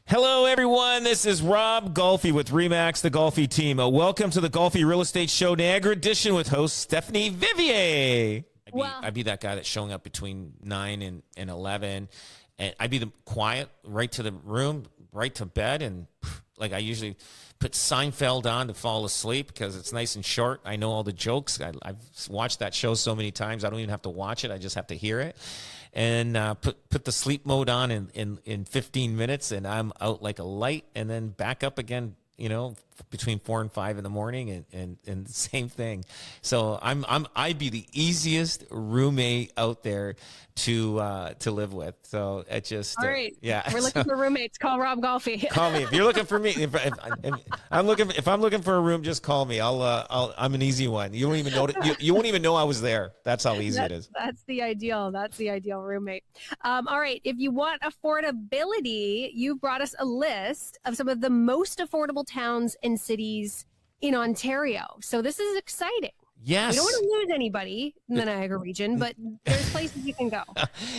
Hello, everyone. This is Rob Golfi with REMAX, the Golfi Team. Welcome to the Golfi Real Estate Show Niagara edition with host Stephanie Vivier. I'd be that guy that's showing up between 9 and 11, and I'd be the quiet, right to the room, right to bed, and like I usually put Seinfeld on to fall asleep because it's nice and short. I know all the jokes. I've watched that show so many times. I don't even have to watch it. I just have to hear it. And put the sleep mode on in 15 minutes, and I'm out like a light, and then back up again, between 4 and 5 in the morning, and the same thing. So I'd be the easiest roommate out there to live with. So it just all right. Yeah. We're looking for roommates. Call Rob Golfi. Call me if you're looking for me. If I'm looking for a room, just call me. I'm an easy one. You won't even know you won't even know I was there. That's how easy it is. That's the ideal roommate. All right. If you want affordability, you brought us a list of some of the most affordable towns and cities in Ontario. So this is exciting. Yes. We don't want to lose anybody in the Niagara region, but there's places you can go.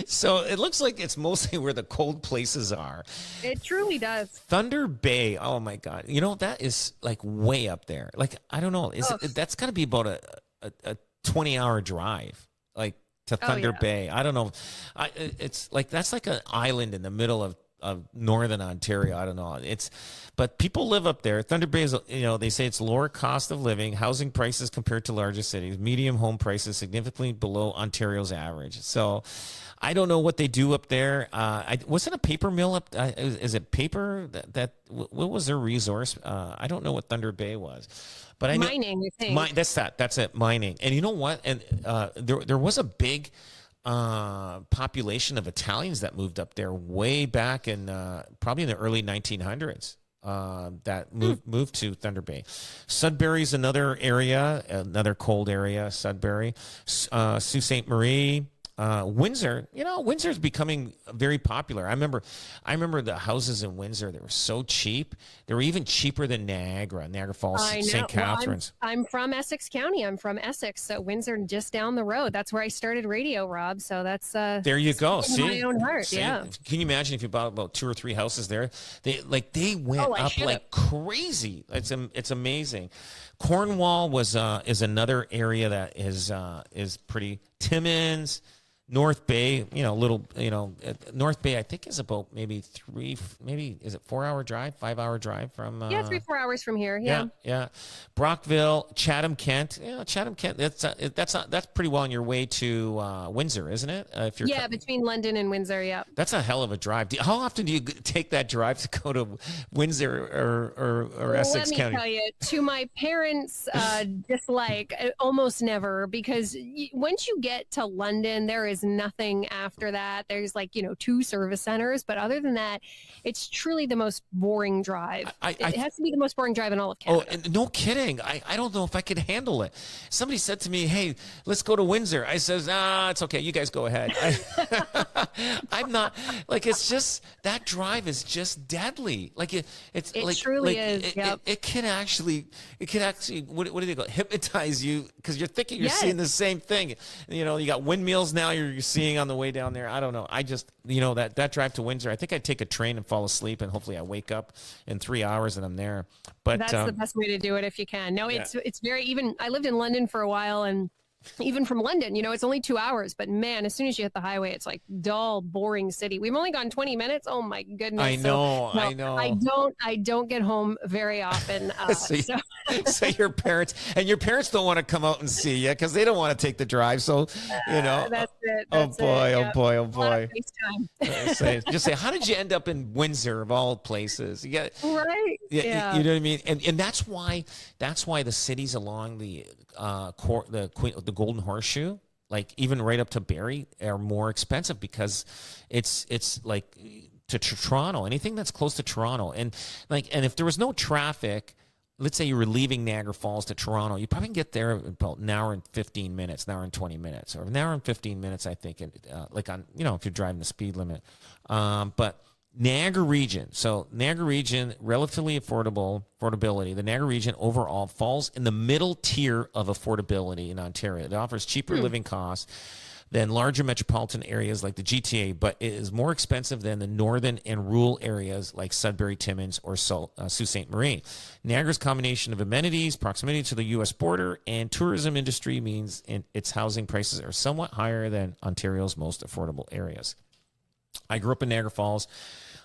So it looks like it's mostly where the cold places are. It truly does. Thunder Bay. Oh my God. That is like way up there. Like, I don't know. That's got to be about a 20-hour drive, like to Thunder Bay. I don't know. It's like, that's like an island in the middle of northern Ontario. I don't know. But people live up there. Thunder Bay is, they say it's lower cost of living, housing prices compared to larger cities, medium home prices significantly below Ontario's average. So I don't know what they do up there. Wasn't a paper mill up? Is it paper? What was their resource? I don't know what Thunder Bay was. But I know mining, I think. That's it, mining. And you know what? And there was a big population of Italians that moved up there way back in probably in the early 1900s. That moved to Thunder Bay. Sudbury is another area, another cold area. Sudbury, Sault Ste. Marie. Windsor, Windsor's becoming very popular. I remember the houses in Windsor. They were so cheap. They were even cheaper than Niagara Falls, St. Catharines. Well, I'm from Essex County. I'm from Essex, so Windsor just down the road. That's where I started radio, Rob. So that's there you go. See, my own heart. See? Yeah. Can you imagine if you bought about 2 or 3 houses there? They went up like crazy. It's amazing. Cornwall is another area that is pretty. Timmins. North Bay, North Bay, I think is about maybe is it 4-hour drive, 5-hour drive from? 3-4 hours from here. Yeah. Brockville, Chatham, Kent. Chatham, Kent. That's pretty well on your way to Windsor, isn't it? If you're between London and Windsor. Yeah. That's a hell of a drive. How often do you take that drive to go to Windsor or Essex County? Let me tell you, to my parents' dislike, almost never, because once you get to London, there is nothing after that. There's 2 service centers, but other than that, it's truly the most boring drive. It has to be the most boring drive in all of Canada. Oh, no kidding. I don't know if I could handle it. Somebody said to me, "Hey, let's go to Windsor." I says, it's okay. You guys go ahead. I'm not it's just that drive is just deadly. It truly is. It can actually what do they go? Hypnotize you because you're thinking you're seeing the same thing. You got windmills now you're seeing on the way down there. I don't know. I just, that drive to Windsor, I think I'd take a train and fall asleep, and hopefully I wake up in 3 hours and I'm there. But that's the best way to do it if you can. No, it's very even. I lived in London for a while, and even from London, it's only 2 hours, but man, as soon as you hit the highway, it's like dull, boring city. We've only gone 20 minutes. Oh my goodness. I know. I don't get home very often. So your parents don't want to come out and see you because they don't want to take the drive. So, that's it. Oh boy. Just say, how did you end up in Windsor of all places? You got right. Yeah. You know what I mean? And that's why the cities along the Golden Horseshoe, like even right up to Barrie, are more expensive because it's like to Toronto, anything that's close to Toronto, and if there was no traffic, let's say you were leaving Niagara Falls to Toronto, you probably can get there in about an hour and 15 minutes, an hour and 20 minutes, or an hour and 15 minutes, I think, on if you're driving the speed limit, but Niagara region. So Niagara region, relatively affordability. The Niagara region overall falls in the middle tier of affordability in Ontario. It offers cheaper living costs, than larger metropolitan areas like the GTA, but it is more expensive than the northern and rural areas like Sudbury, Timmins, or Sault Ste. Marie. Niagara's combination of amenities, proximity to the U.S. border, and tourism industry means its housing prices are somewhat higher than Ontario's most affordable areas. I grew up in Niagara Falls.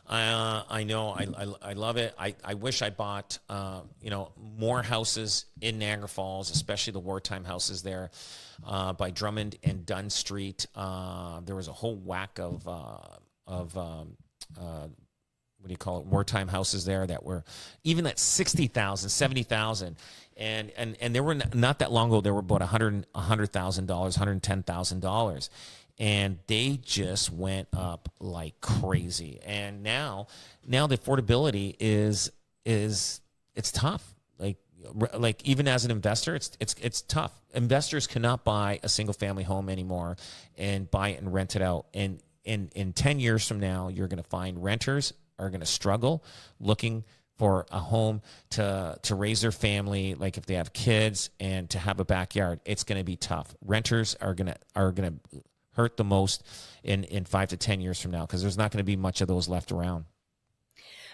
I know I love it. I wish I bought more houses in Niagara Falls, especially the wartime houses there by Drummond and Dunn Street. There was a whole whack of what do you call it, wartime houses there that were even at $60,000, $70,000. And there were not that long ago, there were about $100,000, $110,000. And they just went up like crazy. And now the affordability is it's tough. Like even as an investor, it's tough. Investors cannot buy a single family home anymore and buy it and rent it out. And in 10 years from now, you're going to find renters are going to struggle looking for a home to raise their family, like if they have kids, and to have a backyard. It's going to be tough. Renters are going to hurt the most in 5 to 10 years from now, because there's not going to be much of those left around.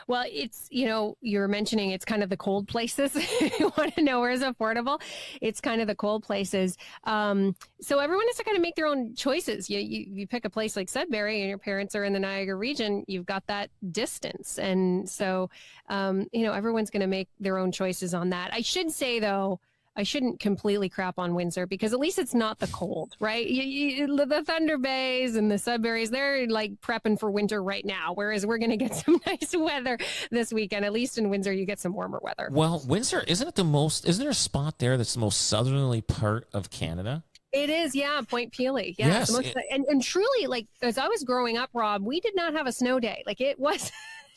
Well, it's, you're mentioning it's kind of the cold places. You want to know where is affordable? It's kind of the cold places. So everyone has to kind of make their own choices. You pick a place like Sudbury and your parents are in the Niagara region, you've got that distance. And so, everyone's going to make their own choices on that. I should say, though, I shouldn't completely crap on Windsor, because at least it's not the cold, right? The Thunder Bays and the Sudburys, they're like prepping for winter right now, whereas we're going to get some nice weather this weekend. At least in Windsor, you get some warmer weather. Well, Windsor, isn't there a spot there that's the most southerly part of Canada? It is, yeah, Point Pelee. Yeah, yes. And truly, like, as I was growing up, Rob, we did not have a snow day. Like, it was...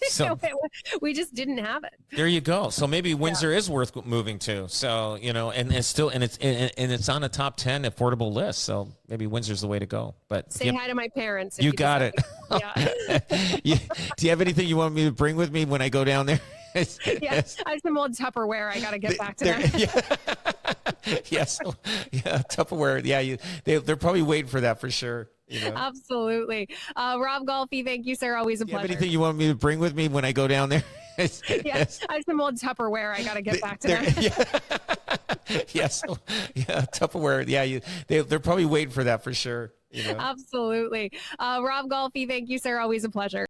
So we just didn't have it. There you go. So maybe Windsor is worth moving to. So, and it's on a top 10 affordable list. So maybe Windsor's the way to go. But say hi to my parents. You got it. Yeah. Do you have anything you want me to bring with me when I go down there? Yes. I have some old Tupperware. I got to get back to that. Yeah. Yes. Yeah. Tupperware. Yeah. They're probably waiting for that for sure. Absolutely. Rob Golfi, thank you, sir. Always a pleasure. Anything you want me to bring with me when I go down there? Yes. I have some old Tupperware. I got to get back to that. Yeah. Yes. Yeah. Tupperware. Yeah. They're probably waiting for that for sure. Absolutely. Rob Golfi, thank you, sir. Always a pleasure.